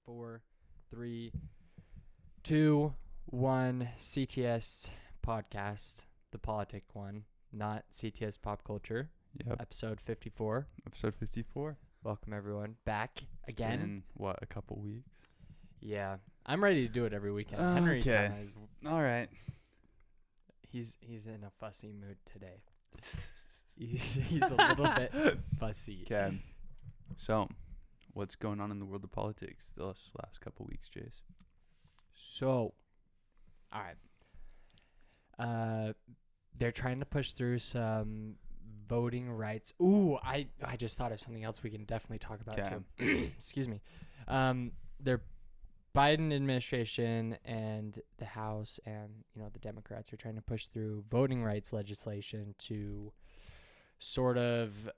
4, 3, 2, 1. CTS podcast, the politic one, not CTS pop culture. Yep. Episode 54. Episode 54. Welcome everyone back again. Been, what, a couple weeks? Yeah, I'm ready to do it every weekend. Okay. Henry kinda is, All right. he's in a fussy mood today. He's a little bit fussy. Okay. So, what's going on in the world of politics this last couple weeks, Jace? So, all right. They're trying to push through some voting rights. Ooh, I just thought of something else we can definitely talk about too. Excuse me. Their Biden administration and the House and, the Democrats are trying to push through voting rights legislation to sort of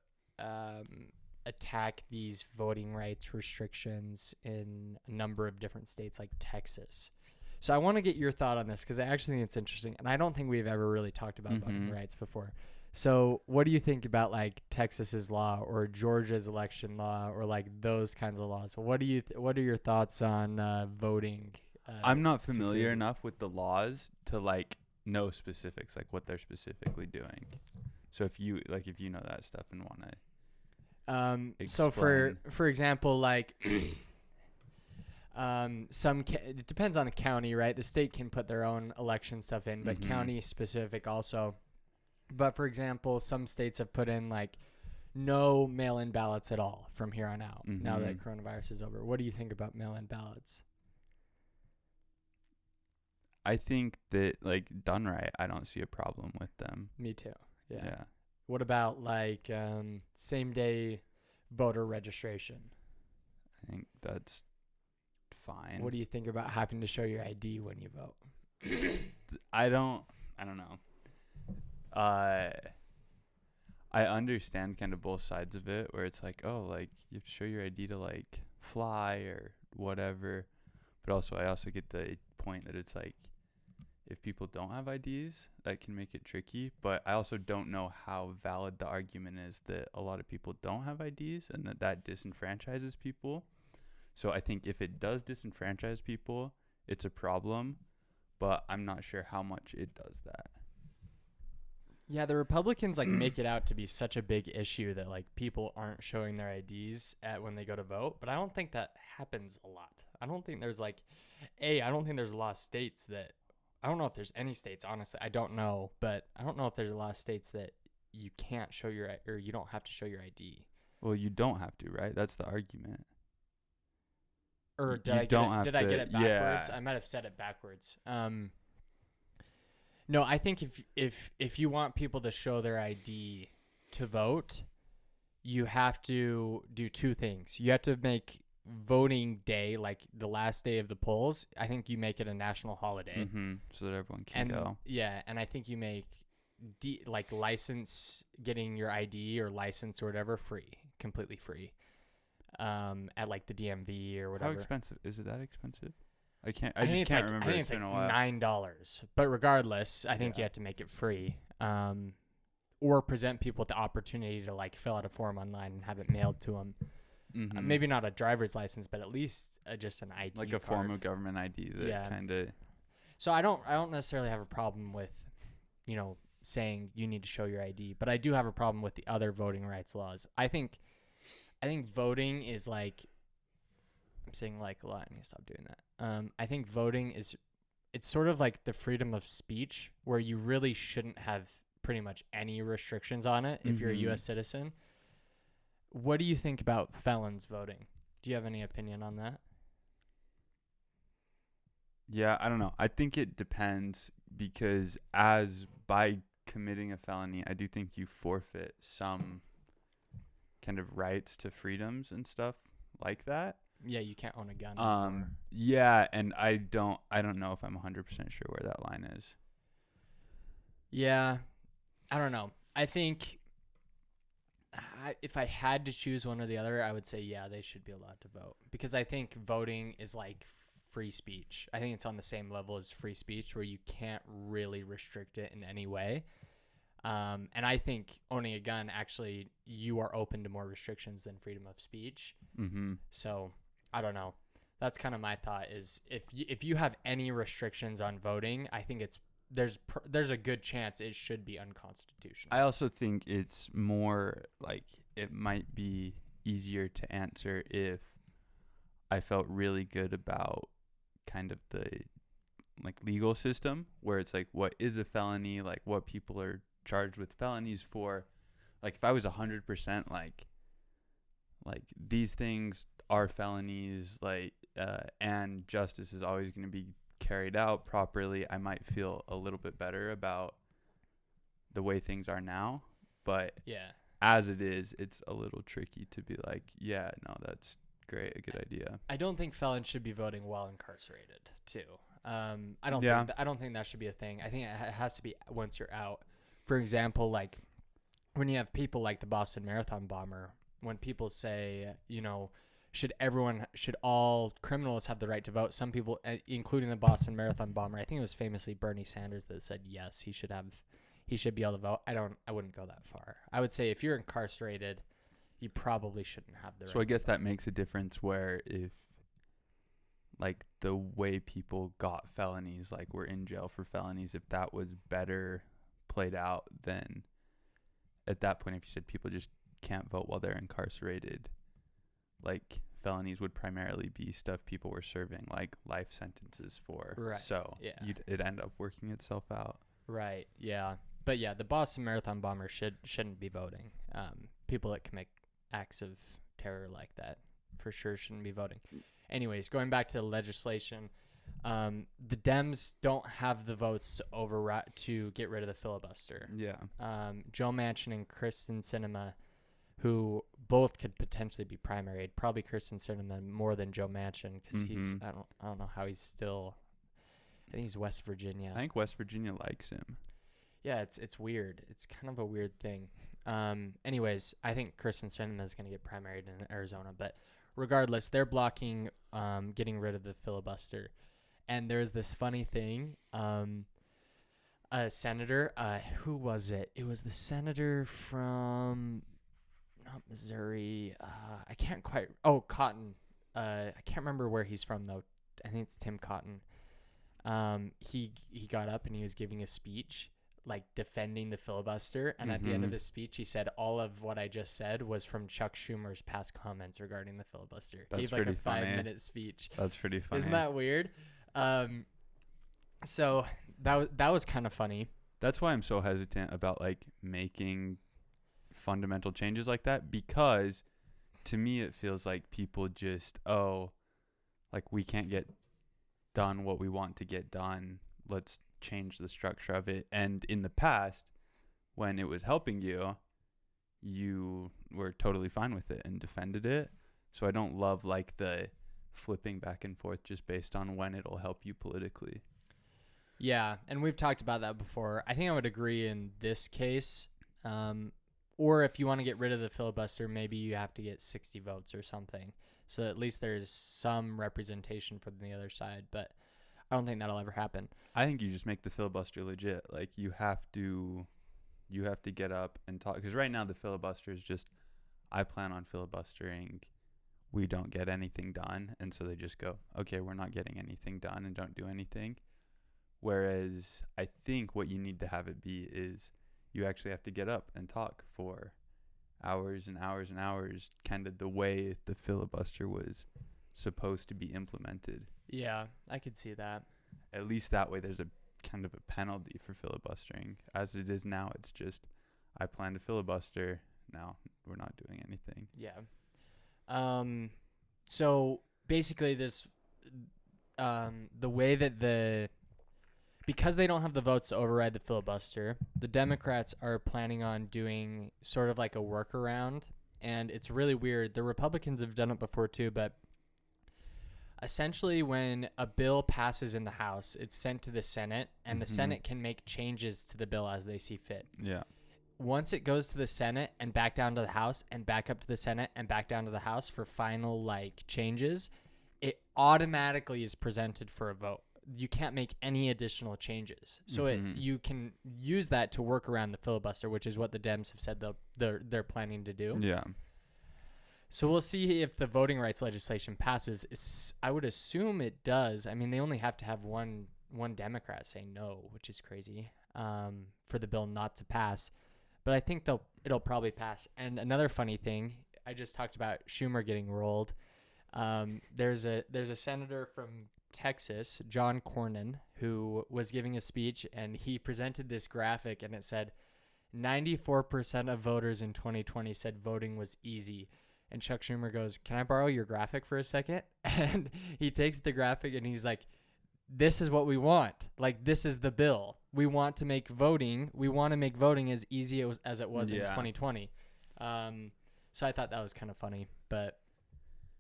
attack these voting rights restrictions in a number of different states like Texas. So I want to get your thought on this because I actually think it's interesting, and I don't think we've ever really talked about voting rights before. So what do you think about like Texas's law or Georgia's election law or like those kinds of laws? What are your thoughts on voting? I'm not familiar enough with the laws to like know specifics, like what they're specifically doing. So if you know that stuff and want to so for example, like it depends on the county, right? The state can put their own election stuff in, but county specific also. But for example, some states have put in like no mail-in ballots at all from here on out. Now that coronavirus is over, what do you think about mail-in ballots? I think that like done right, I don't see a problem with them. Me too. Yeah. What about like same day voter registration? I think that's fine. What do you think about having to show your ID when you vote? I don't know. I understand kind of both sides of it, where it's like, oh, like you have to show your ID to like fly or whatever. But also, I also get the point that it's like, if people don't have IDs, that can make it tricky. But I also don't know how valid the argument is that a lot of people don't have IDs and that disenfranchises people. So I think if it does disenfranchise people, it's a problem. But I'm not sure how much it does that. Yeah, the Republicans like make it out to be such a big issue that like people aren't showing their IDs when they go to vote, but I don't think that happens a lot. I don't think there's like I don't think there's a lot of states that I don't know if there's any states, honestly. I don't know, but I don't know if there's a lot of states that you can't show or you don't have to show your ID. Well, you don't have to, right? That's the argument. Or did I get it backwards? Yeah. I might have said it backwards. No, I think if you want people to show their ID to vote, you have to do two things. You have to make voting day, like the last day of the polls, I think you make it a national holiday. So that everyone can go. Yeah, and I think you make license getting your ID or license or whatever completely free. At like the DMV or whatever. How expensive? Is it that expensive? I just can't remember. I think it's like $9. But regardless, I think you have to make it free. Or present people with the opportunity to like fill out a form online and have it mailed to them. Maybe not a driver's license, but at least just an ID like a card. form of government ID that kind of. So I don't necessarily have a problem with, saying you need to show your ID, but I do have a problem with the other voting rights laws. I think voting is like, I'm saying like a lot. I need to stop doing that. I think voting it's sort of like the freedom of speech where you really shouldn't have pretty much any restrictions on it if you're a U.S. citizen. What do you think about felons voting? Do you have any opinion on that? Yeah, I don't know. I think it depends because by committing a felony, I do think you forfeit some kind of rights to freedoms and stuff like that. Yeah, you can't own a gun anymore. Yeah, and I don't know if I'm 100% sure where that line is. Yeah, I don't know. I think if I had to choose one or the other, I would say, yeah, they should be allowed to vote. Because I think voting is like free speech. I think it's on the same level as free speech where you can't really restrict it in any way. And I think owning a gun, actually, you are open to more restrictions than freedom of speech. Mm-hmm. So I don't know. That's kind of my thought is if you have any restrictions on voting, I think there's a good chance it should be unconstitutional. I also think it's more like it might be easier to answer if I felt really good about kind of the like legal system where it's like what is a felony, like what people are charged with felonies for. Like if I was 100% like these things are felonies, like and justice is always going to be carried out properly, I might feel a little bit better about the way things are now. But Yeah. as it is, it's a little tricky to be like, yeah, no, that's great, a good idea. I don't think felons should be voting while incarcerated too. I don't Yeah. think I don't think that should be a thing. I think it has to be once you're out. For example, like when you have people like the Boston Marathon bomber, when people say, you know, should all criminals have the right to vote? Some people, including the Boston Marathon bomber, I think it was famously Bernie Sanders that said yes, he should be able to vote. I wouldn't go that far. I would say if you're incarcerated, you probably shouldn't have the right. So I guess that makes a difference where if like the way people got felonies, like were in jail for felonies, if that was better played out, then at that point, if you said people just can't vote while they're incarcerated, like felonies would primarily be stuff people were serving like life sentences for. Right. So Yeah. it'd end up working itself out. Right. Yeah. But yeah, the Boston Marathon bomber shouldn't be voting. People that commit acts of terror like that for sure shouldn't be voting. Anyways, going back to the legislation, the Dems don't have the votes to get rid of the filibuster. Yeah. Joe Manchin and Kristen Sinema, who both could potentially be primaried. Probably Kristen Sinema more than Joe Manchin because he's I don't know how he's still. I think he's West Virginia. I think West Virginia likes him. Yeah, it's weird. It's kind of a weird thing. Anyways, I think Kristen Sinema is going to get primaried in Arizona, but regardless, they're blocking getting rid of the filibuster. And there's this funny thing. A senator, who was it? It was the senator from not Missouri. I can't quite. Oh, Cotton. I can't remember where he's from though. I think it's Tim Cotton. He got up and he was giving a speech, like defending the filibuster, and at the end of his speech, he said all of what I just said was from Chuck Schumer's past comments regarding the filibuster. That's Gave like a pretty funny. 5-minute speech. That's pretty funny. Isn't that weird? So that was kind of funny. That's why I'm so hesitant about like making fundamental changes like that, because to me it feels like people just like we can't get done what we want to get done, let's change the structure of it. And in the past, when it was helping you, you were totally fine with it and defended it. So I don't love like the flipping back and forth just based on when it'll help you politically. Yeah, and we've talked about that before. I think I would agree in this case. Or if you want to get rid of the filibuster, maybe you have to get 60 votes or something. So at least there's some representation from the other side. But I don't think that'll ever happen. I think you just make the filibuster legit. Like you have to get up and talk. Because right now the filibuster is just, I plan on filibustering. We don't get anything done. And so they just go, okay, we're not getting anything done and don't do anything. Whereas I think what you need to have it be is you actually have to get up and talk for hours and hours and hours, kind of the way the filibuster was supposed to be implemented. Yeah, I could see that. At least that way there's a kind of a penalty for filibustering. As it is now, it's just, I plan to filibuster. Now we're not doing anything. Yeah. So basically this, the way that because they don't have the votes to override the filibuster, the Democrats are planning on doing sort of like a workaround. And it's really weird. The Republicans have done it before too, but essentially when a bill passes in the House, it's sent to the Senate, and the Senate can make changes to the bill as they see fit. Yeah. Once it goes to the Senate and back down to the House and back up to the Senate and back down to the House for final like changes, it automatically is presented for a vote. You can't make any additional changes. So you can use that to work around the filibuster, which is what the Dems have said they're planning to do. Yeah. So we'll see if the voting rights legislation passes. I would assume it does. I mean, they only have to have one Democrat say no, which is crazy, for the bill not to pass. But I think it'll probably pass. And another funny thing, I just talked about Schumer getting rolled. There's a senator from Texas, John Cornyn, who was giving a speech, and he presented this graphic, and it said 94% of voters in 2020 said voting was easy. And Chuck Schumer goes, "Can I borrow your graphic for a second?" And he takes the graphic and he's like, "This is what we want. Like, this is the bill. We want to make voting as easy as it was in 2020." So I thought that was kind of funny, but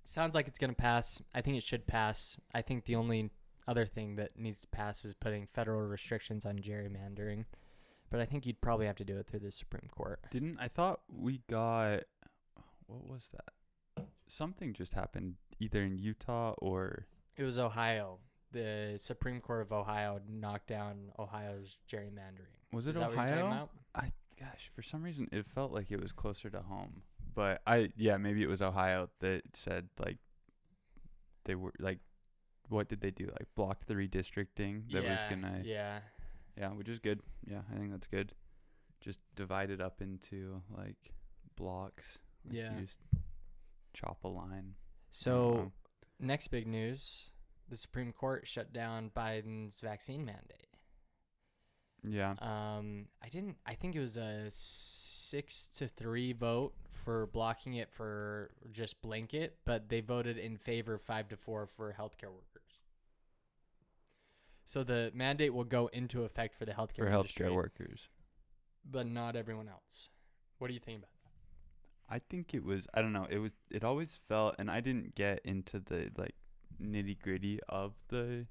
sounds like it's going to pass. I think it should pass. I think the only other thing that needs to pass is putting federal restrictions on gerrymandering. But I think you'd probably have to do it through the Supreme Court. I thought we got, what was that? Something just happened either in Utah or... It was Ohio. The Supreme Court of Ohio knocked down Ohio's gerrymandering. Was it Is that Ohio? what you're talking about? Gosh, for some reason it felt like it was closer to home. But maybe it was Ohio that said, like, they were, like, what did they do? Like, blocked the redistricting that was gonna... Yeah. Yeah, which is good. Yeah, I think that's good. Just divide it up into, like, blocks. Like, Yeah. You just chop a line. So, next big news, the Supreme Court shut down Biden's vaccine mandate. Yeah. I think it was a 6-3 vote for blocking it for just blanket, but they voted in favor 5-4 for healthcare workers. So the mandate will go into effect for the healthcare industry, workers, but not everyone else. What do you think about that? I think it was, I don't know, it always felt, and I didn't get into the, like, nitty gritty of the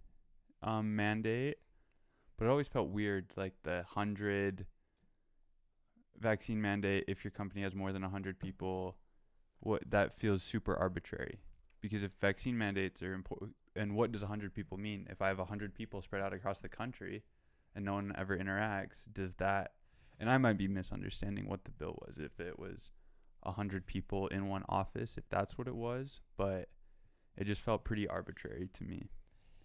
mandate, but it always felt weird, like the 100 vaccine mandate. If your company has more than 100 people, that feels super arbitrary, because if vaccine mandates are important, and what does 100 people mean? If I have 100 people spread out across the country and no one ever interacts, does that, and I might be misunderstanding what the bill was, if it was 100 people in one office, if that's what it was, but it just felt pretty arbitrary to me.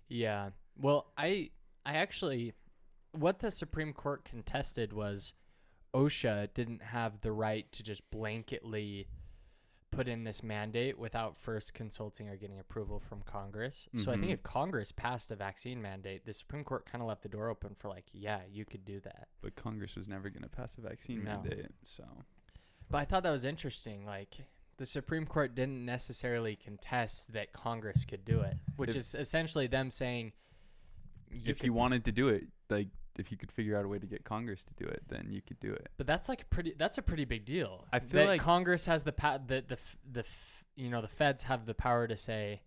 Yeah. Well, I actually, what the Supreme Court contested was OSHA didn't have the right to just blanketly put in this mandate without first consulting or getting approval from Congress. So I think if Congress passed a vaccine mandate, the Supreme Court kind of left the door open for, like, yeah, you could do that. But Congress was never going to pass a vaccine mandate, so. But I thought that was interesting. Like, the Supreme Court didn't necessarily contest that Congress could do it, which is essentially them saying, if you wanted to do it, like, if you could figure out a way to get Congress to do it, then you could do it. But that's a pretty big deal. I feel like Congress has the feds have the power to say,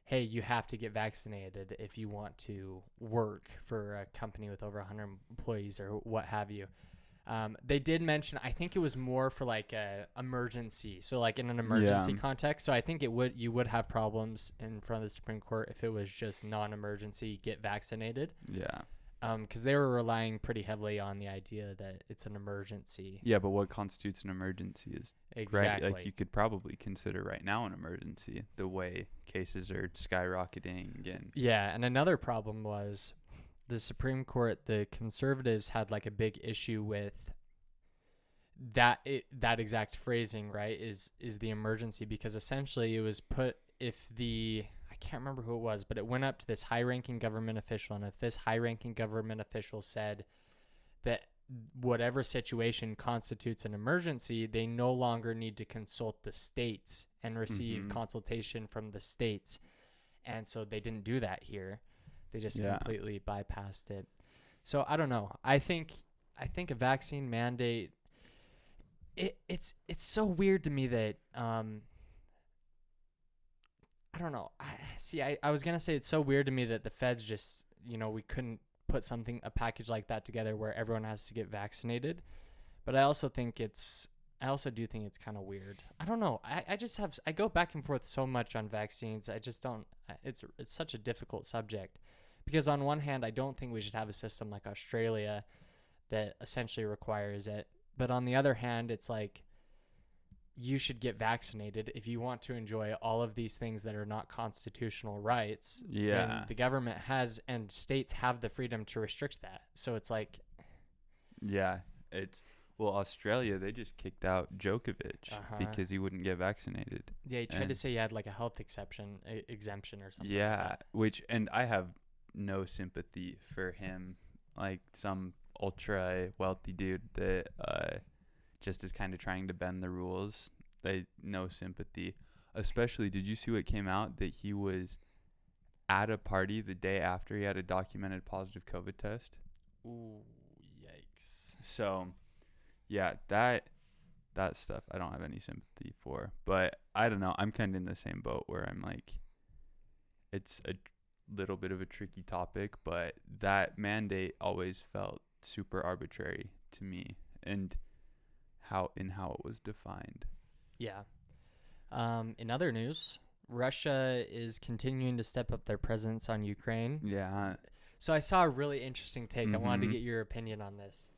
hey, you have to get vaccinated if you want to work for a company with over 100 employees or what have you. They did mention, I think it was more for like a emergency. So like in an emergency context. So I think you would have problems in front of the Supreme Court if it was just non-emergency, get vaccinated. Yeah. Because they were relying pretty heavily on the idea that it's an emergency. Yeah, but what constitutes an emergency is exactly right, like you could probably consider right now an emergency, the way cases are skyrocketing again. Yeah, and another problem was the Supreme Court, the conservatives had like a big issue with that exact phrasing, right? Is the emergency, because essentially it was put, I can't remember who it was, but it went up to this high-ranking government official, and if this high-ranking government official said that whatever situation constitutes an emergency, they no longer need to consult the states and receive consultation from the states. And so they didn't do that here. They just completely bypassed it. So I don't know. I think a vaccine mandate, it's so weird to me that I don't know. I was going to say it's so weird to me that the feds just, we couldn't put a package like that together where everyone has to get vaccinated. But I also do think it's kind of weird. I don't know. I go back and forth so much on vaccines. I just don't, it's such a difficult subject, because on one hand, I don't think we should have a system like Australia that essentially requires it. But on the other hand, it's like, you should get vaccinated if you want to enjoy all of these things that are not constitutional rights. Yeah. And the government has and states have the freedom to restrict that. So it's like, Yeah. Australia, they just kicked out Djokovic because he wouldn't get vaccinated. Yeah, he tried to say he had like a health exemption or something. Yeah, and I have no sympathy for him, like some ultra wealthy dude that just is kind of trying to bend the rules. No sympathy. Especially, did you see what came out that he was at a party the day after he had a documented positive COVID test? Ooh, yikes. So, yeah, that stuff I don't have any sympathy for. But I don't know. I'm kind of in the same boat where I'm like, it's a little bit of a tricky topic, but that mandate always felt super arbitrary to me, and how it was defined. Yeah. In other news, Russia is continuing to step up their presence on Ukraine. Yeah. So I saw a really interesting take. I wanted to get your opinion on this.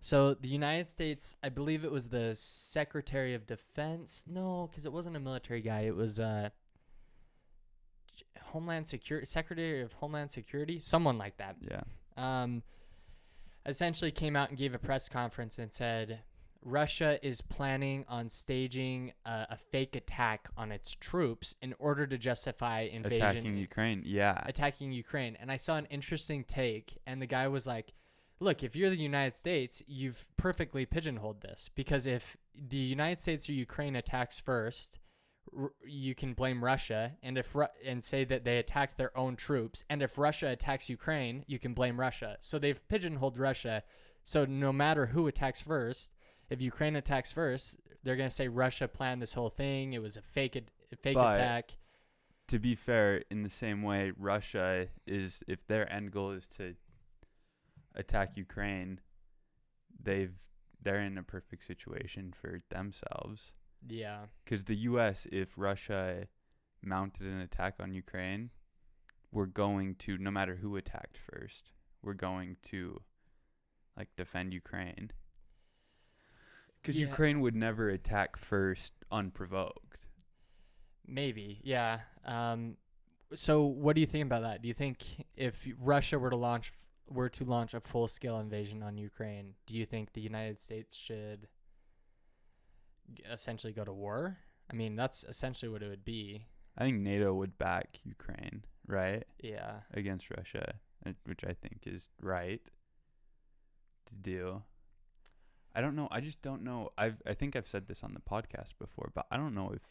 So the United States, I believe it was the Secretary of Defense. No, because it wasn't a military guy. It was Homeland Security, Secretary of Homeland Security, someone like that. Yeah. Essentially came out and gave a press conference and said Russia is planning on staging a fake attack on its troops in order to justify invasion. Attacking Ukraine. Yeah. Attacking Ukraine. And I saw an interesting take, and the guy was like, look, if you're the United States, you've perfectly pigeonholed this, because if the United States or Ukraine attacks first, you can blame Russia, and and say that they attacked their own troops, and if Russia attacks Ukraine, you can blame Russia. So they've pigeonholed Russia. So no matter who attacks first, if Ukraine attacks first, they're going to say Russia planned this whole thing. It was a fake attack. To be fair, in the same way, Russia is, if their end goal is to attack Ukraine, they're in a perfect situation for themselves. Yeah. Because the U.S., if Russia mounted an attack on Ukraine, we're going to, no matter who attacked first, we're going to, like, defend Ukraine. Because Ukraine would never attack first unprovoked. Maybe, yeah. So what do you think about that? Do you think if Russia were to launch a full-scale invasion on Ukraine, do you think the United States should essentially go to war? I mean, that's essentially what it would be. I think NATO would back Ukraine, right? Yeah. Against Russia, which I think is right to do. I don't know. I just don't know. I think I've said this on the podcast before, but I don't know if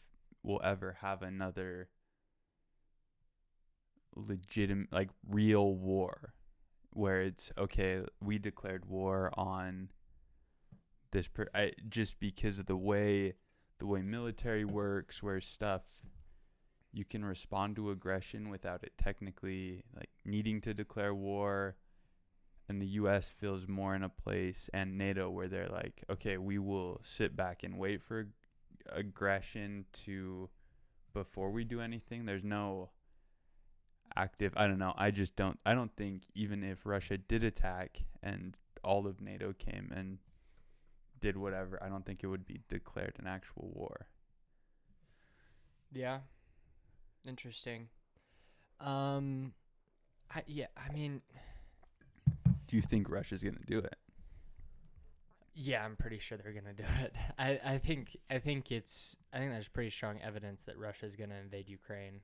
we'll ever have another legitimate, like, real war where it's, okay, we declared war on this just because of the way military works, where you can respond to aggression without it technically, like, needing to declare war. And the U.S. feels more in a place, and NATO, where they're like, okay, we will sit back and wait for aggression before we do anything. There's no active, I don't know. I don't think, even if Russia did attack and all of NATO came and did whatever, I don't think it would be declared an actual war. Yeah. Interesting. Do you think Russia's going to do it? Yeah, I'm pretty sure they're gonna do it. I think there's pretty strong evidence that Russia's gonna invade Ukraine.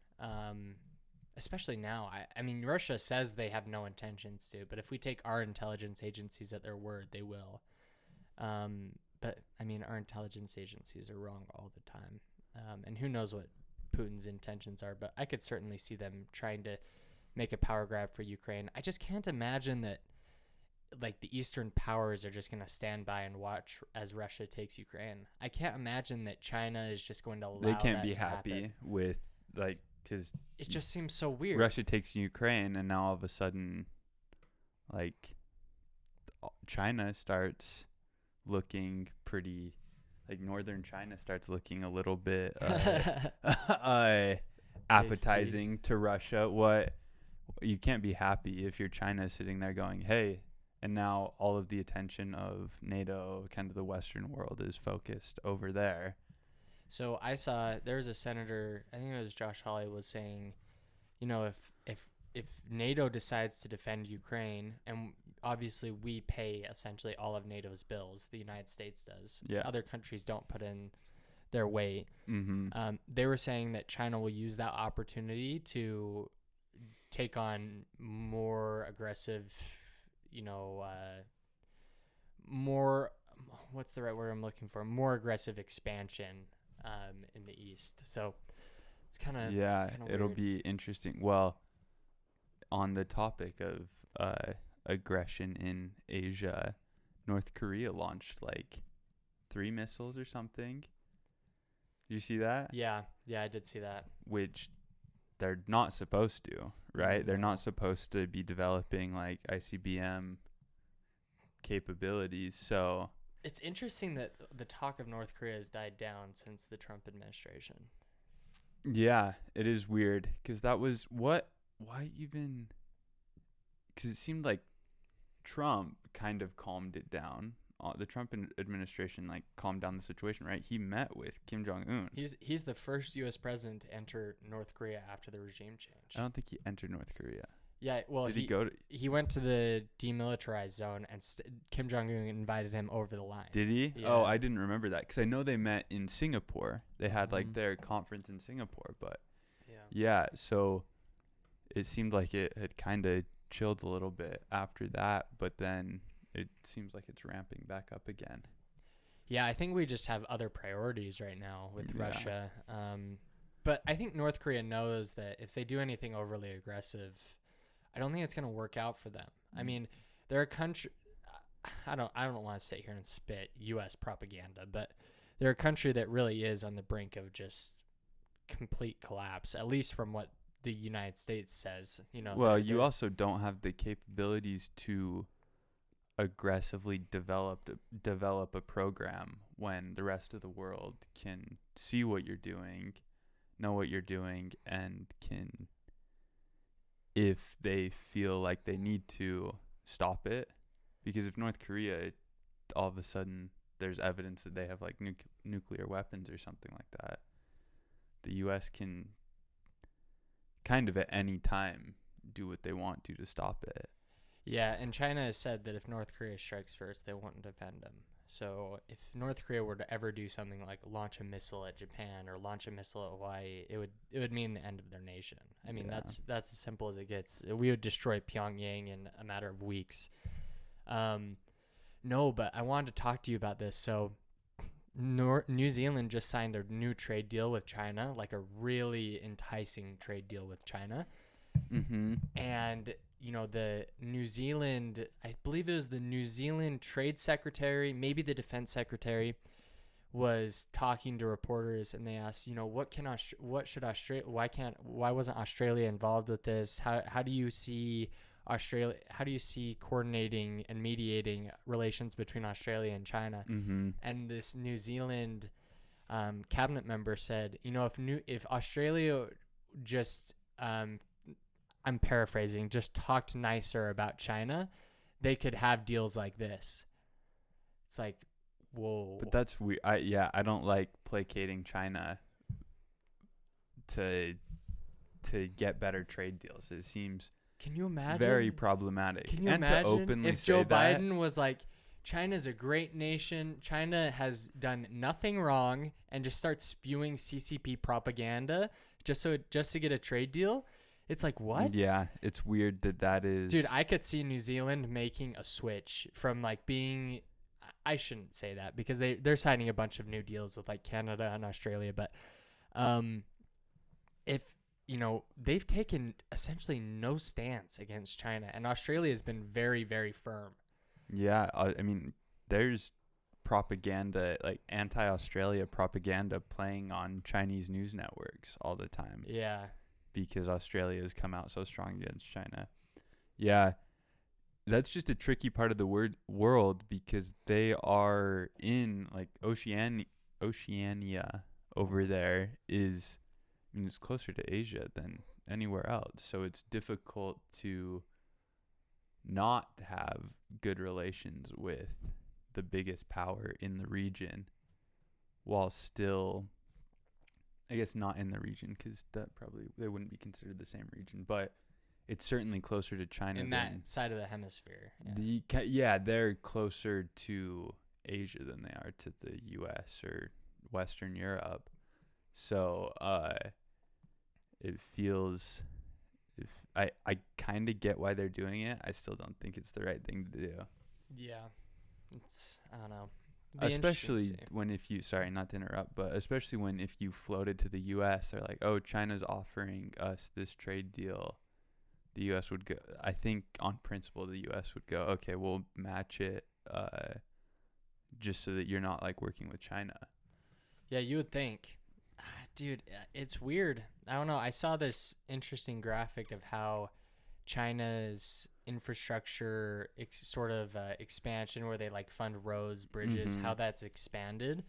Especially now. I mean, Russia says they have no intentions to, but if we take our intelligence agencies at their word, they will. But I mean, our intelligence agencies are wrong all the time. And who knows what Putin's intentions are, but I could certainly see them trying to make a power grab for Ukraine. I just can't imagine that, like, the Eastern powers are just going to stand by and watch as Russia takes Ukraine. I can't imagine that China is just going to allow They can't that be to happy happen. with, like, because it just seems so weird. Russia takes Ukraine, and now all of a sudden, like, China starts looking pretty, like, northern China starts looking a little bit appetizing to Russia. You can't be happy if you're China sitting there going, hey, And now all of the attention of NATO, kind of the Western world, is focused over there. So I saw there was a senator, I think it was Josh Hawley, was saying, if NATO decides to defend Ukraine, and obviously we pay essentially all of NATO's bills, the United States does. Yeah. Other countries don't put in their weight. Mm-hmm. They were saying that China will use that opportunity to take on more aggressive, more, what's the right word I'm looking for? More aggressive expansion in the East. So it's kind of it'll weird. be interesting. Well, on the topic of aggression in Asia, North Korea launched like 3 missiles or something. Did you see that? Yeah, I did see that. Which they're not supposed to, right? No. They're not supposed to be developing like ICBM capabilities. So It's interesting that the talk of North Korea has died down since the Trump administration. yeah, it is weird because that was why even, because it seemed like Trump kind of calmed it down. The Trump administration like calmed down the situation, right? He met with Kim Jong-un. He's the first U.S. president to enter North Korea after the regime change. I don't think he entered North Korea. Yeah, well, Did he go to? He went to the demilitarized zone, and Kim Jong-un invited him over the line. Did he? Yeah. Oh, I didn't remember that because I know they met in Singapore. They had like Mhm. their conference in Singapore, but Yeah. yeah, so it seemed like it had kind of chilled a little bit after that, but then it seems like it's ramping back up again. Yeah, I think we just have other priorities right now with Yeah. Russia. But I think North Korea knows that if they do anything overly aggressive, I don't think it's going to work out for them. I mean, they're a country. I don't want to sit here and spit U.S. propaganda, but they're a country that really is on the brink of just complete collapse, at least from what the United States says. Well, you also don't have the capabilities to aggressively develop a program when the rest of the world can see what you're doing, know what you're doing, and can, if they feel like they need to, stop it. Because if North Korea, all of a sudden there's evidence that they have like nuclear weapons or something like that, the U.S. can kind of at any time do what they want to stop it. Yeah, and China has said that if North Korea strikes first, they won't defend them. So if North Korea were to ever do something like launch a missile at Japan or launch a missile at Hawaii, it would mean the end of their nation. I mean, Yeah. that's as simple as it gets. We would destroy Pyongyang in a matter of weeks. No, but I wanted to talk to you about this. So New Zealand just signed a new trade deal with China, like a really enticing trade deal with China. Mm-hmm. And the New Zealand, I believe it was the New Zealand Trade Secretary, maybe the Defense Secretary, was talking to reporters, and they asked, why wasn't Australia involved with this? How do you see Australia? How do you see coordinating and mediating relations between Australia and China? Mm-hmm. And this New Zealand cabinet member said, if Australia just I'm paraphrasing, just talked nicer about China, they could have deals like this. It's like, whoa. But that's weird. I don't like placating China to get better trade deals. It seems Can you imagine? very problematic. Can you and imagine to openly if say Joe that, Biden was like, China's a great nation, China has done nothing wrong, and just start spewing CCP propaganda just to get a trade deal? It's like, what? Yeah, it's weird that is. Dude, I could see New Zealand making a switch from like being, I shouldn't say that because they're signing a bunch of new deals with like Canada and Australia, but if they've taken essentially no stance against China, and Australia has been very, very firm. Yeah, I mean, there's propaganda, like anti-Australia propaganda playing on Chinese news networks all the time. Yeah. Because Australia has come out so strong against China. Yeah, that's just a tricky part of the world because they are in like Oceania over there is, I mean, it's closer to Asia than anywhere else. So it's difficult to not have good relations with the biggest power in the region, while still, I guess not in the region, because that probably they wouldn't be considered the same region, but it's certainly closer to China in than that side of the hemisphere. Yeah. they're closer to Asia than they are to the U.S. or Western Europe. So it feels, if I kind of get why they're doing it. I still don't think it's the right thing to do. Yeah. It's, I don't know. Especially when if you, sorry, not to interrupt, but especially when if you floated to the U.S., they're like, oh, China's offering us this trade deal. The U.S. would go, I think on principle, the U.S. would go, okay, we'll match it just so that you're not like working with China. Yeah, you would think. Dude, it's weird. I don't know. I saw this interesting graphic of how China's infrastructure expansion, where they like fund roads, bridges, how that's expanded.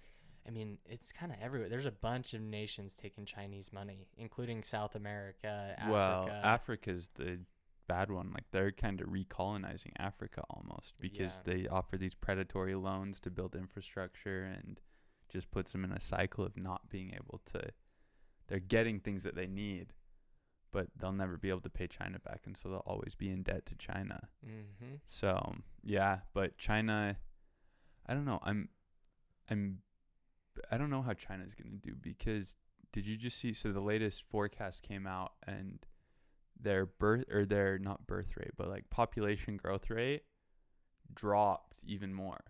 I mean, it's kind of everywhere. There's a bunch of nations taking Chinese money, including South America, Africa. Well, Africa's the bad one. Like, they're kind of recolonizing Africa almost, because they offer these predatory loans to build infrastructure, and just puts them in a cycle of not being able to, they're getting things that they need, but they'll never be able to pay China back, and so they'll always be in debt to China. Mm-hmm. So yeah, but China, I don't know. I don't know how China's gonna do, because did you just see? So the latest forecast came out, and their not birth rate, but like population growth rate dropped even more.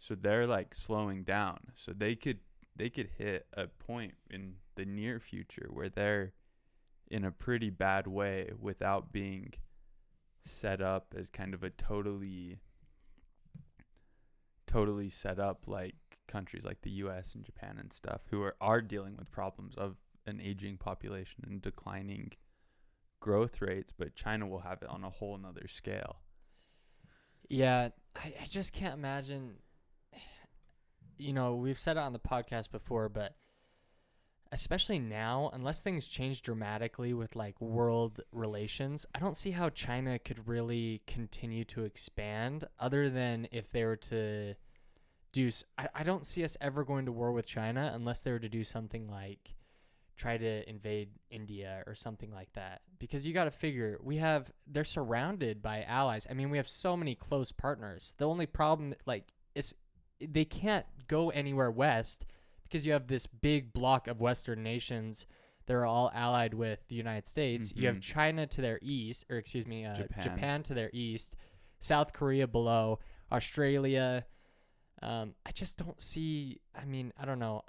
So they're like slowing down. So they could hit a point in the near future where they're in a pretty bad way without being set up as kind of a totally set up like countries like the US and Japan and stuff, who are dealing with problems of an aging population and declining growth rates, but China will have it on a whole nother scale. Yeah, I just can't imagine. You know, we've said it on the podcast before, but especially now, unless things change dramatically with like world relations, I don't see how China could really continue to expand, other than if they were to do. I don't see us ever going to war with China unless they were to do something like try to invade India or something like that. Because you got to figure, they're surrounded by allies. I mean, we have so many close partners. The only problem, like, is they can't go anywhere west, because you have this big block of Western nations that are all allied with the United States. You have China to their east, or Japan to their east, South Korea below, Australia. I just don't see, I mean, I don't know.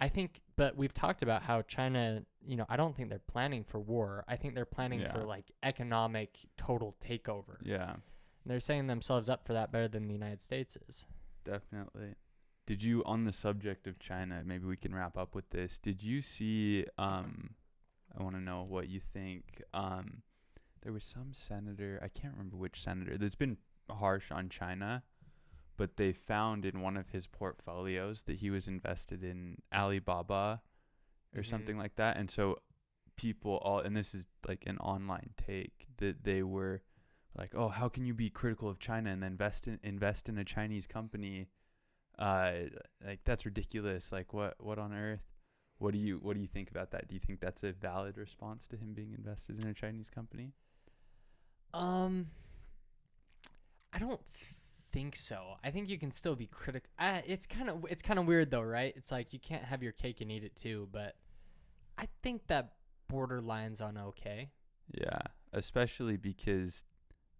But we've talked about how China, I don't think they're planning for war. I think they're planning for like economic total takeover. Yeah. And they're setting themselves up for that better than the United States is. Definitely. Did you, on the subject of China, maybe we can wrap up with this. Did you see, I want to know what you think. There was some senator, I can't remember which senator, that's been harsh on China, but they found in one of his portfolios that he was invested in Alibaba or something like that. And so and this is like an online take, that they were like, oh, how can you be critical of China and then invest in a Chinese company? Like, that's ridiculous. Like, what on earth? What do you think about that? Do you think that's a valid response to him being invested in a Chinese company? I don't think so. I think you can still be critical. It's kind of weird though, right? It's like you can't have your cake and eat it too, but I think that borderline's on okay. Yeah, especially because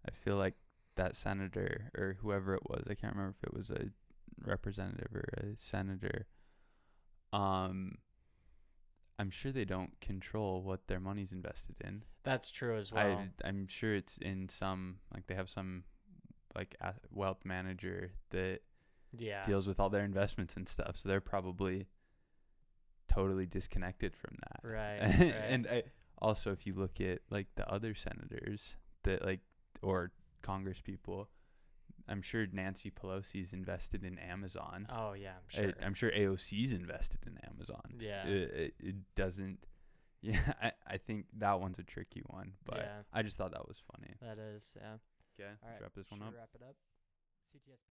I feel like that senator or whoever it was, I can't remember if it was a representative or a senator, I'm sure they don't control what their money's invested in. That's true as well. I'm sure it's in some, like, they have some like wealth manager that deals with all their investments and stuff, so they're probably totally disconnected from that. Right. And also, if you look at like the other senators that or Congress people, I'm sure Nancy Pelosi's invested in Amazon. Oh yeah, I'm sure. I'm sure AOC's invested in Amazon. Yeah. It doesn't. Yeah, I think that one's a tricky one, but I just thought that was funny. That is, yeah. Okay, All let's right, wrap this one should we up. wrap it up? CTS.